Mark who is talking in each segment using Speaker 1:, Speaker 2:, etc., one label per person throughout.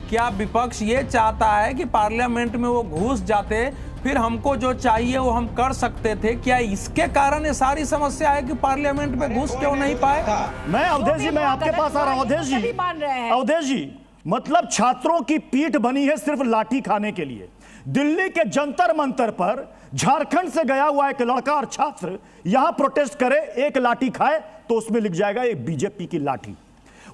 Speaker 1: क्या विपक्ष ये चाहता है कि पार्लियामेंट में वो घुस जाते, फिर हमको जो चाहिए वो हम कर सकते थे? क्या इसके कारण ये सारी समस्या है कि पार्लियामेंट में घुस क्यों नहीं पाए?
Speaker 2: मैं अवधेश जी, मैं आपके पास आ रहा हूं। अवधेश जी, मतलब छात्रों की पीठ बनी है सिर्फ लाठी खाने के लिए। दिल्ली के जंतर मंतर पर झारखंड से गया हुआ एक लड़का और छात्र यहां प्रोटेस्ट करे, एक लाठी खाए तो उसमें लिख जाएगा एक बीजेपी की लाठी।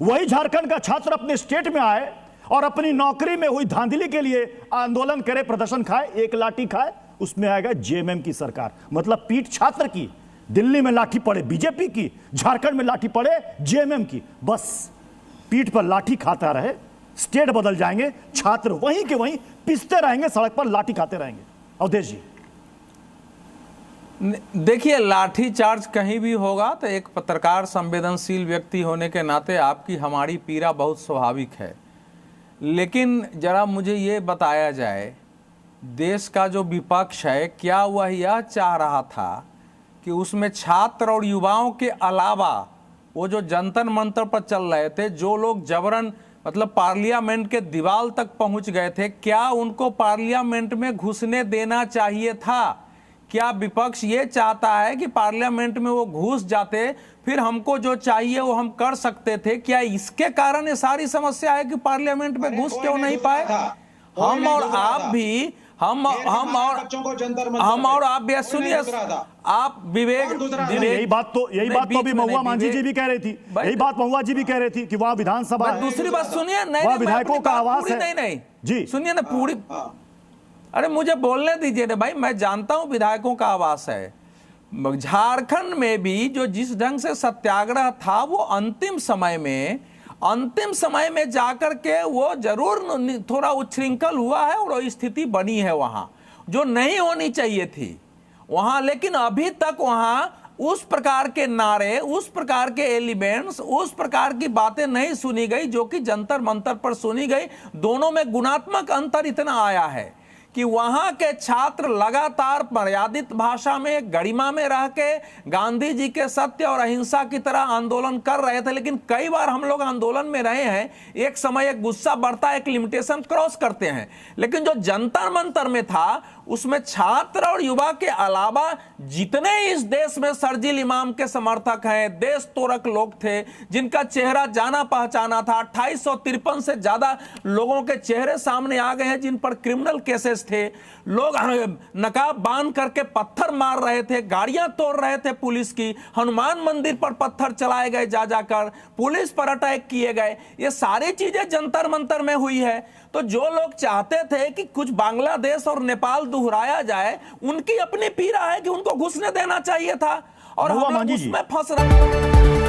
Speaker 2: वही झारखंड का छात्र अपने स्टेट में आए और अपनी नौकरी में हुई धांधली के लिए आंदोलन करे, प्रदर्शन खाए, एक लाठी खाए, उसमें आएगा जेएमएम की सरकार। मतलब पीठ छात्र की, दिल्ली में लाठी पड़े बीजेपी की, झारखंड में लाठी पड़े जेएमएम की। बस पीठ पर लाठी खाता रहे, स्टेट बदल जाएंगे, छात्र वहीं के वहीं पिसते रहेंगे, सड़क पर लाठी खाते रहेंगे। अवधेश जी,
Speaker 1: देखिए, लाठी चार्ज कहीं भी होगा तो एक पत्रकार, संवेदनशील व्यक्ति होने के नाते आपकी हमारी पीड़ा बहुत स्वाभाविक है। लेकिन जरा मुझे ये बताया जाए, देश का जो विपक्ष है, क्या वह यह चाह रहा था कि उसमें छात्र और युवाओं के अलावा वो जो जंतर मंतर पर चल रहे थे, जो लोग जबरन मतलब पार्लियामेंट के दीवार तक पहुंच गए थे, क्या उनको पार्लियामेंट में घुसने देना चाहिए था? क्या विपक्ष ये चाहता है कि पार्लियामेंट में वो घुस जाते, फिर हमको जो चाहिए वो हम कर सकते थे? क्या इसके कारण ये सारी समस्या है कि पार्लियामेंट में घुस क्यों नहीं पाए? हम और आप भी, हम और आप भी, सुनिए, आप विवेक,
Speaker 2: यही बात तो अभी महुआ मांझी जी भी कह रही थी, यही बात महुआ जी भी कह रही थी कि वहां विधानसभा है।
Speaker 1: दूसरी बात सुनिए,
Speaker 2: नहीं, विधायकों का आवाज है।
Speaker 1: नहीं
Speaker 2: जी
Speaker 1: सुनिए ना पूरी, अरे मुझे बोलने दीजिए ना भाई, मैं जानता हूं विधायकों का आवास है। झारखंड में भी जो जिस ढंग से सत्याग्रह था, वो अंतिम समय में जाकर के वो जरूर थोड़ा उच्छृंखल हुआ है और स्थिति बनी है वहां, जो नहीं होनी चाहिए थी वहां। लेकिन अभी तक वहां उस प्रकार के नारे, उस प्रकार के एलिमेंट्स, उस प्रकार की बातें नहीं सुनी गई जो कि जंतर मंतर पर सुनी गई। दोनों में गुणात्मक अंतर इतना आया है कि वहां के छात्र लगातार मर्यादित भाषा में, गरिमा में रह के गांधी जी के सत्य और अहिंसा की तरह आंदोलन कर रहे थे। लेकिन कई बार हम लोग आंदोलन में रहे हैं, एक समय एक गुस्सा बढ़ता है, एक लिमिटेशन क्रॉस करते हैं। लेकिन जो जंतर मंतर में था, उसमें छात्र और युवा के अलावा जितने इस देश में शर्जील इमाम के समर्थक हैं, देश तोड़क लोग थे, जिनका चेहरा जाना पहचाना था, 2853 से ज्यादा लोगों के चेहरे सामने आ गए हैं जिन पर क्रिमिनल केसेस थे। लोग नकाब बांध करके पत्थर मार रहे थे, गाड़ियां तोड़ रहे थे पुलिस की, हनुमान मंदिर पर पत्थर चलाए गए, जा जाकर पुलिस पर अटैक किए गए। ये सारी चीजें जंतर मंतर में हुई है। तो जो लोग चाहते थे कि कुछ बांग्लादेश और नेपाल दोहराया जाए, उनकी अपनी पीड़ा है कि उनको घुसने देना चाहिए था, और हम लोग उसमें फंस रहे हैं।